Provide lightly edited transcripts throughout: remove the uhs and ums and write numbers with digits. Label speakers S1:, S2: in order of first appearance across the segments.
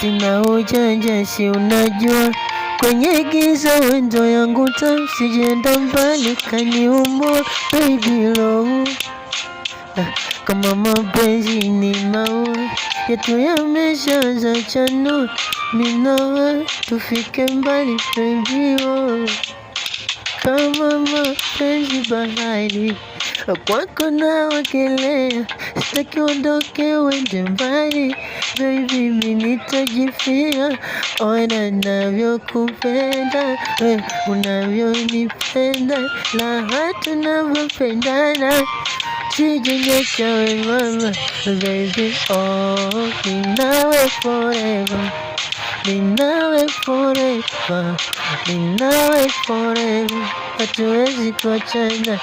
S1: Sina ujanja, si unajua kwenye giza wendo yangu taa, sijaenda mbali kaniumbua baby low. Kama mapenzi ni maua yetu yameshaanza chanua, mimi nawe tufike mbali baby oh. Kama mapenzi bahari kwako naogelea, sitaki uondoke uende mbali baby, mimi nitajifia. Ona navyokupenda unavyonipenda, na hata tunavyopendana sijenyecha we mama baby oh. Mimi nawe forever, mimi nawe forever, mimi nawe forever, hatuwezi kuachana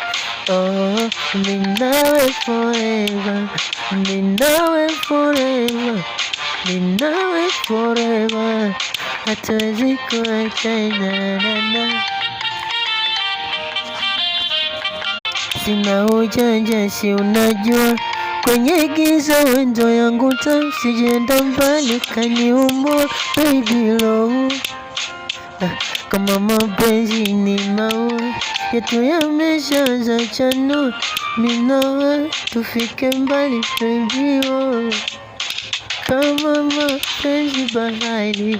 S1: oh. Mimi nawe forever, mimi nawe forever, mimi nawe forever, hatuwezi kuachana na. Sina ujanja, si unajua kwenye giza wendo yangu taa, sijaenda mbali kaniumbua baby low. Kama mapenzi ni maua yetu yameshaanza chanua, mimi nawe tufike mbali baby oh. Kama mapenzi bahari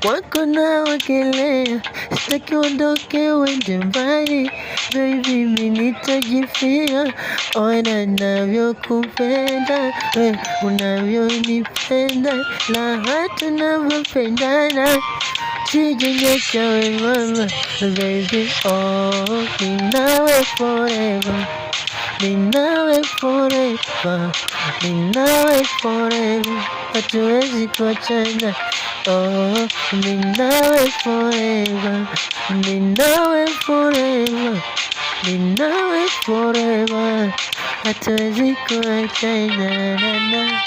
S1: kwako naogelea, sitaki uondoke uende mbali baby, mimi nitajifia. Ona navyokupenda unavyonipenda, na hata tunavyopendana sijenyecha we mama baby oh. Mimi nawe forever, mimi nawe forever, mimi nawe forever, hatuwezi kuachana oh. Mimi nawe forever, mimi nawe forever, mimi nawe forever, hatuwezi kuachana na.